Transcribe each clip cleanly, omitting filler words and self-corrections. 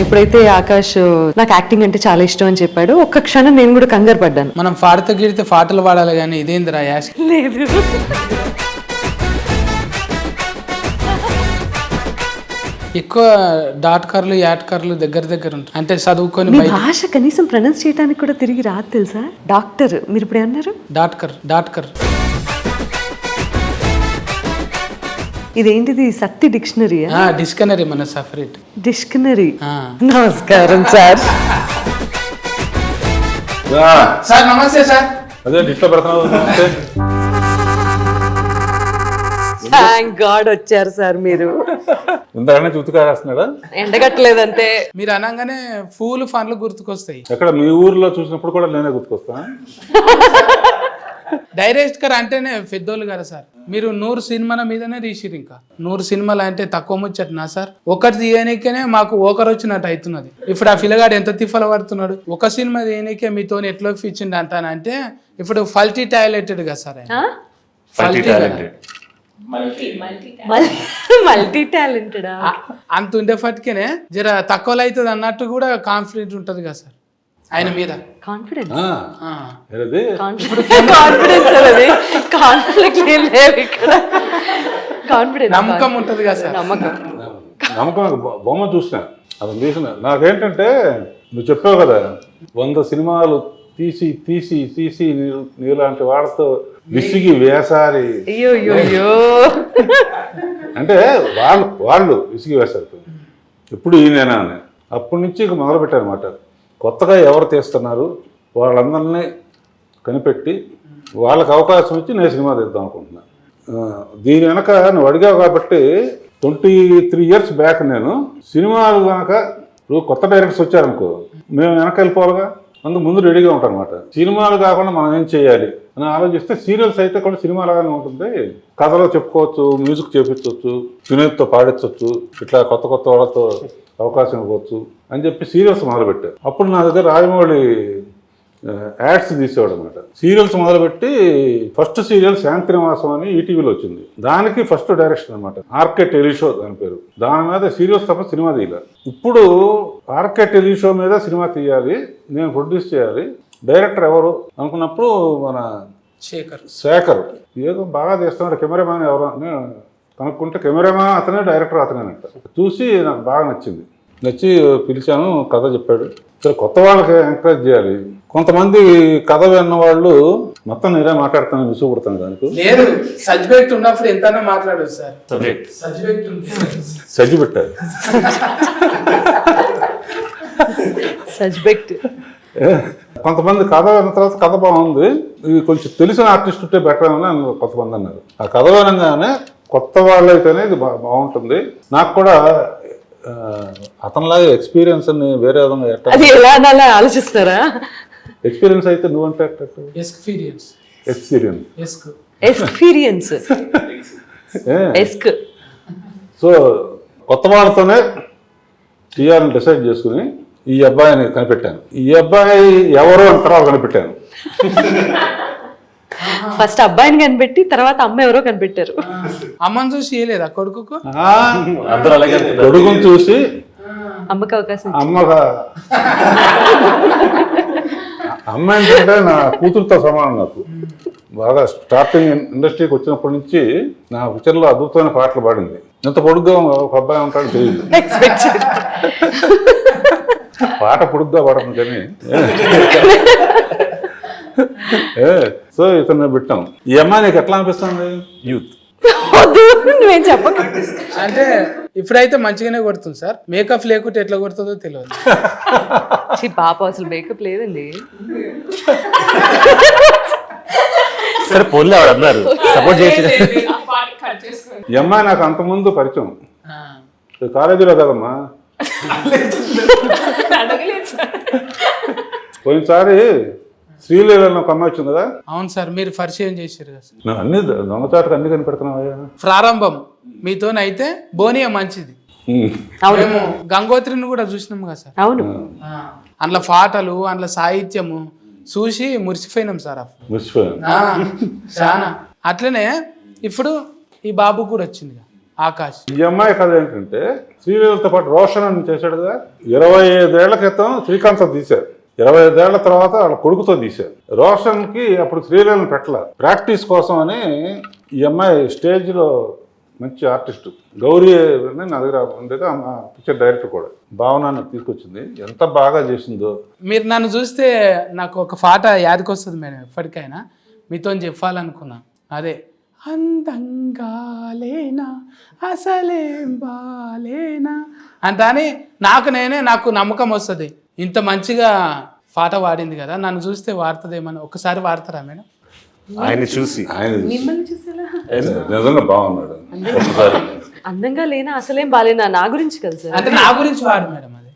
ఎప్పుడైతే ఆకాష్ నాకు యాక్టింగ్ అంటే చాలా ఇష్టం అని చెప్పాడు, ఒక్క క్షణం నేను కూడా కంగారు పడ్డాను. మనం పాడితే గిడితే పాటలు పాడాలి కానీ ఇదేందిరా యాష్. లేదు, ఎక్కువ డాట్ కార్లు యాట్ కార్లు దగ్గర దగ్గర ఉంటాయి, అంటే చదువుకొని మీ భాష కనీసం ప్రొనౌన్స్ చేయడానికి కూడా తిరిగి రాదు తెలుసా. డాక్టర్ మీరు ఇప్పుడు అన్నారు డాట్ కర్. ఇదేంటిది సత్తి డిక్షనరీ? డిక్షనరీ మన సపరేట్ డిక్షనరీ. నమస్కారం సార్. సార్ నమస్తే సార్. అదే డిస్లో పెడుతున్నావు. థ్యాంక్ గాడ్ వచ్చారు సార్ మీరు. ఇంతకన్నా చూతుకాస్తున్నాడా? ఎండగట్టలేదంటే మీరు అనగానే పూలు ఫన్లు గుర్తుకొస్తాయి. ఎక్కడ మీ ఊర్లో చూసినప్పుడు కూడా నేనే గుర్తుకొస్తాను. డైరెక్టర్ అంటేనే పెద్దోళ్ళు కదా సార్. మీరు 100 సినిమాల మీదనే తీసిరు, ఇంకా 100 సినిమాలు అంటే తక్కువ ముచ్చట్నా సార్? ఒకటి తీయనికనే మాకు ఒకరు వచ్చినట్టు అవుతున్నది. ఇప్పుడు ఆ పిల్లగాడు ఎంత తిఫల పడుతున్నాడు. ఒక సినిమా తీయనికే మీతో ఎట్లా ఇచ్చిండు అంటానంటే ఇప్పుడు ఫల్టీ టాయిలెటెడ్ కదా సార్. మల్టీ టాలెంటెడా? అంత ఉండేపటికేనే జర తక్కువలో అవుతుంది అన్నట్టు కూడా కాన్ఫిడెంట్ ఉంటది కదా సార్ ఆయన మీద. కాన్ఫిడెన్స్ నమ్మకం ఉంటది కదా సార్. నమ్మకం బొమ్మ చూసిన అది తీసిన. నాకేంటంటే నువ్వు చెప్పావు కదా 100 సినిమాలు తీసి తీసి తీసి నీలాంటి వాళ్ళతో విసిగి వేసారి అంటే వాళ్ళు విసిగి వేసారు. ఎప్పుడు ఈయనేనా అని అప్పటి నుంచి ఇక మొదలుపెట్టారు అనమాట. కొత్తగా ఎవరు తీస్తున్నారు వాళ్ళందరినీ కనిపెట్టి వాళ్ళకి అవకాశం ఇచ్చి నేను సినిమా తీద్దాం అనుకుంటున్నాను. దీని వెనక నువ్వు అడిగావు కాబట్టి 23 ఇయర్స్ బ్యాక్ నేను సినిమాలు కనుక ఇప్పుడు కొత్త డైరెక్టర్స్ వచ్చారనుకో మేము వెనక వెళ్ళిపోవాలిగా, అందుకు ముందు రెడీగా ఉంటాం అనమాట. సినిమాలు కాకుండా మనం ఏం చేయాలి అని ఆలోచిస్తే సీరియల్స్ అయితే కూడా సినిమాలుగానే ఉంటుంది. కథలో చెప్పుకోవచ్చు, మ్యూజిక్ చేపించవచ్చు, వినోద్తో పాడించవచ్చు, ఇట్లా కొత్త కొత్త వాళ్ళతో అవకాశం ఇవ్వచ్చు అని చెప్పి సీరియల్స్ మొదలుపెట్టారు. అప్పుడు నా దగ్గర రాజమౌళి యాడ్స్ తీసేవాడు అనమాట. సీరియల్స్ మొదలుపెట్టి ఫస్ట్ సీరియల్ శాంతినివాసం అని ఈటీవీలో వచ్చింది. దానికి ఫస్ట్ డైరెక్షన్ అనమాట. ఆర్కే టెలిషో దాని పేరు. దాని మీద సీరియల్స్ తప్ప సినిమా తీయాలి. ఇప్పుడు ఆర్కే టెలిషో మీద సినిమా తీయాలి, నేను ప్రొడ్యూస్ చేయాలి, డైరెక్టర్ ఎవరు అనుకున్నప్పుడు మన శేఖర్ ఏదో బాగా తీస్తున్నాడు, కెమెరామ్యాన్ ఎవరు అని కనుక్కుంటే కెమెరామ్యాన్ అతనే, డైరెక్టర్ అతనేనంట. చూసి నాకు బాగా నచ్చి పిలిచాను, కథ చెప్పాడు. సరే కొత్త వాళ్ళకి ఎంకరేజ్ చేయాలి. కొంతమంది కథ విన్న వాళ్ళు మొత్తం నేనే మాట్లాడుతాను, విసుగుపడతాను. దానికి లేదు సబ్జెక్ట్ ఉన్నప్పుడు ఎంత మాట్లాడదు సార్. సజ్జి పెట్టారు సబ్జెక్ట్. కొంతమంది కథ విన్న తర్వాత కథ బాగుంది, ఇది కొంచెం తెలిసిన ఆర్టిస్ట్ ఉంటే బెటర్ అని కొంతమంది అన్నారు. ఆ కథ వినగానే కొత్త వాళ్ళు అయితేనే ఇది బాగుంటుంది. నాకు కూడా అతనిలాగా ఎక్స్పీరియన్స్ అని వేరే విధంగా ఎలా ఆలోచిస్తారా? ఎక్స్పీరియన్స్ అయితే నువ్వంటే ఎక్స్పీరియన్స్ సో కొత్త వాళ్ళతోనే తీయాలని డిసైడ్ చేసుకుని ఈ అబ్బాయిని కనిపెట్టాను. ఈ అబ్బాయి ఎవరో అని తర్వాత కనిపెట్టాను. ఫస్ట్ అబ్బాయిని కనిపెట్టి తర్వాత అమ్మ ఎవరో కనిపెట్టారు. అమ్మని చూసి చేయలేదా కొడుకు? కొడుకుని చూసి అమ్మకి అవకాశం. అమ్మ ఏంటంటే నా కూతురుతో సమానం. నాకు బాగా స్టార్టింగ్ ఇండస్ట్రీకి వచ్చినప్పటి నుంచి నా పిక్చర్లో అద్భుతమైన పాటలు పాడింది. ఎంత పొడుగ్గా ఒక అబ్బాయి ఉంటాడు తెలియదు. పాట పొడుగ్గా పాడతాం కానీ. సో ఇతను పెట్టాం. ఈ అమ్మాయి నీకు ఎట్లా అనిపిస్తుంది? యూత్ నువ్వేం చెప్పక. అంటే ఇప్పుడైతే మంచిగానే కొడుతుంది సార్. మేకప్ లేకుంటే ఎట్లా కొడుతుందో తెలియదు. పాప అసలు మేకప్ లేదండి. సరే పోలే ఆవిడ అన్నారు సపోర్ట్ చేసి. ఈ అమ్మాయి నాకు అంతకుముందు పరిచయం కాలేజీలో కదమ్మా. పోయినసారి శ్రీలేదని ఒక అమ్మాయి వచ్చింది కదా. అవును సార్, మీరు పరిచయం చేశారు కదా సార్. అన్ని దొంగచాటుకు అన్ని కనిపెడుతున్నావా? ప్రారంభం మీతోనైతే బోనియా మంచిది. మేము గంగోత్రిని కూడా చూసినాం కదా సార్. అవును, అందులో పాటలు, అందులో సాహిత్యము చూసి మురిసిపోయినాం సార్. చాలా అట్లనే ఇప్పుడు ఈ బాబు కూడా వచ్చింది. ఆకాష్. ఈ అమ్మాయి కథ ఏంటంటే శ్రీలీలతో పాటు రోషన్ అని చేశాడుగా. 25 ఏళ్ల క్రితం శ్రీకాంత్తో తీశారు. 25 ఏళ్ల తర్వాత వాళ్ళ కొడుకుతో తీశారు. రోషన్కి అప్పుడు శ్రీలీలను పెట్టాల, ప్రాక్టీస్ కోసం అని ఈ అమ్మాయి స్టేజ్లో మంచి ఆర్టిస్ట్ గౌరీ అని నా దగ్గర ఉండేది, పిక్చర్ డైరెక్టర్ కూడా భావనాన్ని తీసుకొచ్చింది. ఎంత బాగా చేసిందో. మీరు నన్ను చూస్తే నాకు ఒక పాట యాదకొస్తుంది మేడం, ఎప్పటికైనా మీతో చెప్పాలనుకున్నా. అదే అందంగా లేనా అసలేం బాలేనా అంటాని నాకు నమ్మకం వస్తుంది. ఇంత మంచిగా పాట పాడింది కదా, నన్ను చూస్తే వాడుతుందేమని. ఒకసారి వాడతారా మేడం? ఆయన చూసి మిమ్మల్ని చూసేలా నిజంగా బాగున్నాడు. అందంగా లేనా అసలేం బాలేనా నా గురించి కదా సార్. అంటే నా గురించి వాడు మేడం. అది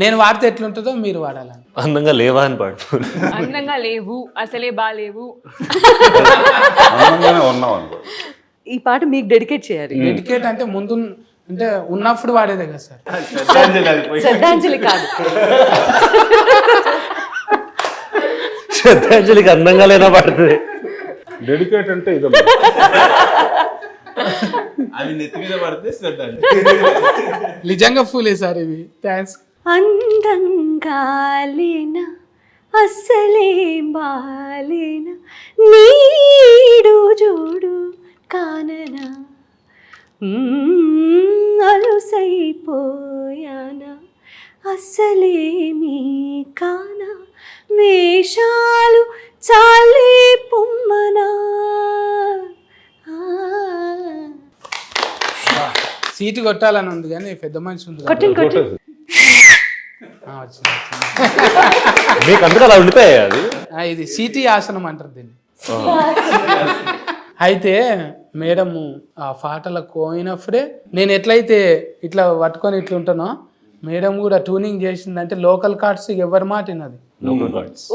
నేను వాడితే ఎట్లుంటుందో మీరు వాడాలని. అందంగా లేవా అని పాడు. అందంగా లేవు అసలే బాలేవు. అందంగానే ఉన్నాం అనుకో. ఈ పాట మీకు డెడికేట్ చేయాలి. డెడికేట్ అంటే ముందు అంటే ఉన్నప్పుడు వాడేదే కదా సార్. శ్రద్ధాంజలి కాదు, శ్రద్ధాంజలికి అందంగా లేనా పడుతుంది. డెడికేట్ అంటే ఇది అవి నెత్తి మీద పడితే శ్రద్ధాంజలి. నిజంగా ఫూలే సార్ ఇవి. థ్యాంక్స్. అందంగా లేనా అస్సలేం బాలేనా నీడు జోడు కాననా అలుసైపోయానా అస్సలేమీ కానా వేషాలు చాలే పొమ్మనా. సీటు కొట్టాలని ఉంది కానీ పెద్ద మనిషి ఉంది కదా. కొట్టండి కొట్టండి. వచ్చింది. మీకు అందుకు అలా ఉండిపోయాయి అది. ఇది సీటీ ఆసనం అంటారు దీన్ని. అయితే మేడము ఆ పాటలు పోయినప్పుడే నేను ఎట్లయితే ఇట్లా పట్టుకొని ఇట్లా ఉంటానో, మేడం కూడా ట్యూనింగ్ చేసిందంటే లోకల్ కార్డ్స్ ఎవరి మాట విన్నది. లోకల్ కార్డ్స్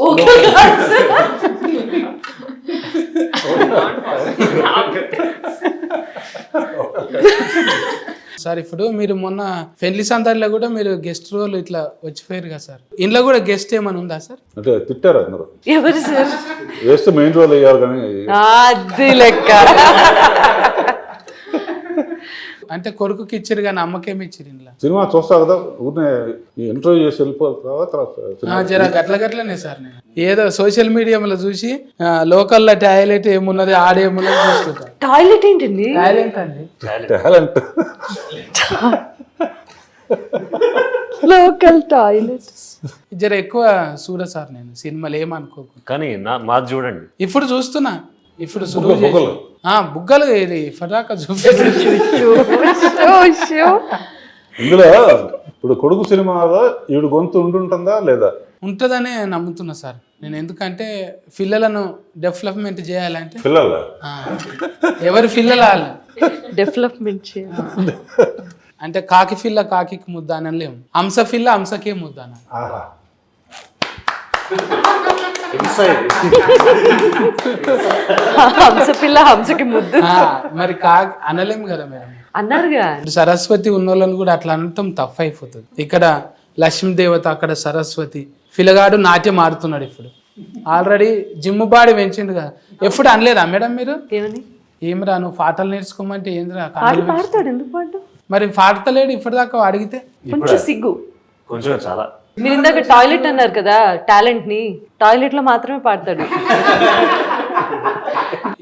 సార్ ఇప్పుడు మీరు మొన్న పెళ్లి సందర్లో కూడా మీరు గెస్ట్ రోల్ ఇట్లా వచ్చిపోయారు కదా సార్. ఇంట్లో కూడా గెస్ట్ ఏమైనా ఉందా సార్? అంటే తిట్టారు అందరూ. ఎవరు సార్? వేస్తే మెయిన్ రోల్ అయ్యారు కానీ అది లెక్క. అంటే కొడుకుకి ఇచ్చారు కానీ అమ్మకేమి ఇచ్చారు ఇంట్లో? సినిమా చూస్తా కదా, ఊరినే ఇంటర్వ్యూ చేసి వెళ్ళిపోతావా తర్వాత జర గట్లనే సార్. నేను ఏదో సోషల్ మీడియాలో చూసి లోకల్లో టాయిలెట్ ఏమున్నది ఆడేమున్నది చూసుకుంటా. టాయిలెట్ ఏంటండి? టాయిలెట్ అండి, టాలెంట్. Local toilet. జర ఎక్కువ చూడ సార్ నేను సినిమాలు ఏమనుకోకు. కానీ మాది చూడండి. ఇప్పుడు చూస్తున్నా. ఇప్పుడు బుగ్గలు. బుగ్గలు ఇది ఫటాకా చూపేసి. ఇందులో ఇప్పుడు కొడుకు సినిమాలో ఈవిడ గొంతు ఉంటుందా లేదా? ఉంటుందనే నమ్ముతున్నా సార్ నేను. ఎందుకంటే పిల్లలను డెవలప్మెంట్ చేయాలంటే పిల్లల ఎవరి పిల్లలు వాళ్ళు డెవలప్మెంట్ చేయాలి. అంటే కాకి పిల్ల కాకి ముద్ద అని లేము, హంస పిల్ల హంసకే ముద్ద అని. హంస పిల్ల హంసకి ముద్దు మరి కాకి అనలేము కదా మేడం. అన్నారుగా. సరస్వతి ఉన్నోళ్ళని కూడా అట్లా అనటం తప్పు అయిపోతుంది. ఇక్కడ లక్ష్మీదేవత, అక్కడ సరస్వతి. పిల్లగాడు నాట్యం ఆడుతున్నాడు ఇప్పుడు. ఆల్రెడీ జిమ్ బాడీ పెంచిండు కదా. ఎప్పుడు అనలేదా మేడం మీరు? ఏమని? ఏమిరా నువ్వు పాటలు నేర్చుకోమంటే ఏందిరా? పాడతాడు, ఎందుకు పాడు? మరి పాడతలేడు ఇప్పటిదాకా అడిగితే. కొంచెం సిగ్గు. కొంచెం చాలా. మీరు ఇందాక టాయిలెట్ అన్నారు కదా, టాలెంట్ ని టాయిలెట్ లో మాత్రమే పాడతాడు.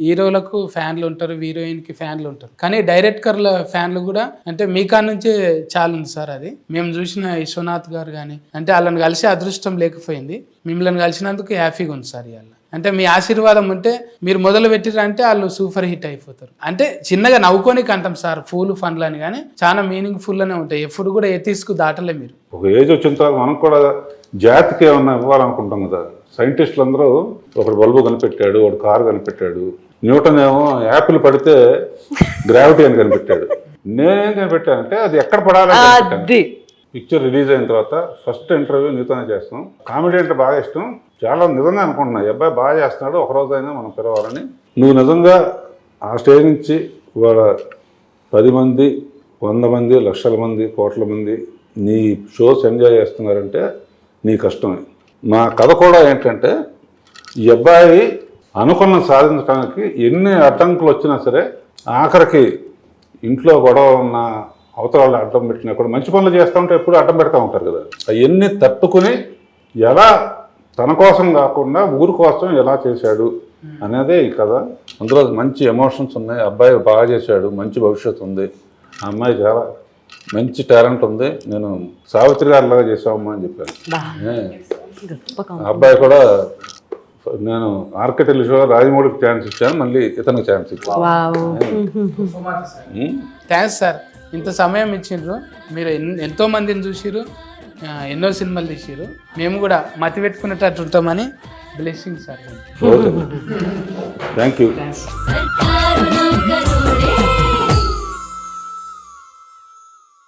హీరోలకు ఫ్యాన్లు ఉంటారు, హీరోయిన్ కి ఫ్యాన్లు ఉంటారు, కానీ డైరెక్టర్ల ఫ్యాన్లు కూడా అంటే మీ కాడ నుంచే చాలా ఉంది సార్. అది మేము చూసిన విశ్వనాథ్ గారు కానీ అంటే వాళ్ళని కలిసి అదృష్టం లేకపోయింది. మిమ్మల్ని కలిసినందుకు హ్యాపీగా ఉంది సార్. ఇవాళ అంటే మీ ఆశీర్వాదం ఉంటే మీరు మొదలు పెట్టిరంటే వాళ్ళు సూపర్ హిట్ అయిపోతారు. అంటే చిన్నగా నవ్వుకోనికి అంటాం సార్ ఫూల్ ఫన్లు అని, కానీ చాలా మీనింగ్ ఫుల్ అనే ఉంటాయి. ఎప్పుడు కూడా ఎత్తిసుకు దాటలే మీరు. ఒక ఏజ్ వచ్చిన తర్వాత మనం కూడా జాతికి ఏమన్నా ఇవ్వాలనుకుంటాం కదా. సైంటిస్టులు అందరూ ఒకడు బల్బు కనిపెట్టాడు, ఒకడు కారు కనిపెట్టాడు, న్యూటన్ ఏమో యాపిల్ పడితే గ్రావిటీ అని కనిపెట్టాడు. నేనేం కనిపెట్టానంటే అది ఎక్కడ పడాలి. పిక్చర్ రిలీజ్ అయిన తర్వాత ఫస్ట్ ఇంటర్వ్యూ నీతోనే చేస్తాం. కామెడీ అంటే బాగా ఇష్టం, చాలా నిజంగా అనుకుంటున్నా ఈ అబ్బాయి బాగా చేస్తున్నాడు, ఒకరోజు అయినా మనం పిలవాలని. నువ్వు నిజంగా ఆ స్టేజ్ నుంచి ఇవాళ 10 మంది 100 మంది లక్షల మంది కోట్ల మంది నీ షోస్ ఎంజాయ్ చేస్తున్నారంటే నీ కష్టమే. నా కథ కూడా ఏంటంటే ఈ అబ్బాయి అనుకున్న సాధించడానికి ఎన్ని అడ్డంకులు వచ్చినా సరే ఆఖరికి ఇంట్లో గొడవ ఉన్న అవతల వాళ్ళు అడ్డం పెట్టినా కూడా మంచి పనులు చేస్తూ ఉంటే ఎప్పుడు అడ్డం పెడతా ఉంటారు కదా, అవన్నీ తట్టుకుని ఎలా తన కోసం కాకుండా ఊరి కోసం ఎలా చేశాడు అనేదే ఈ కథ. అందులో మంచి ఎమోషన్స్ ఉన్నాయి. అబ్బాయి బాగా చేశాడు, మంచి భవిష్యత్తు ఉంది. ఆ అమ్మాయి చాలా మంచి టాలెంట్ ఉంది. నేను సావిత్రి గారిలాగా చేసామమ్మా అని చెప్పాను. ఆ అబ్బాయి కూడా నేను ఆర్కిటెక్ట్ షో రాజమౌళికి ఛాన్స్ ఇచ్చాను, మళ్ళీ ఇతనికి ఛాన్స్ ఇచ్చాను. థ్యాంక్స్ సార్, ఇంత సమయం ఇచ్చిండ్రు. మీరు ఎంతో మందిని చూసిరు, ఎన్నో సినిమాలు తీసిరు. మేము కూడా మతి పెట్టుకునేటట్టు ఉంటామని blessing sir. Okay, thank you.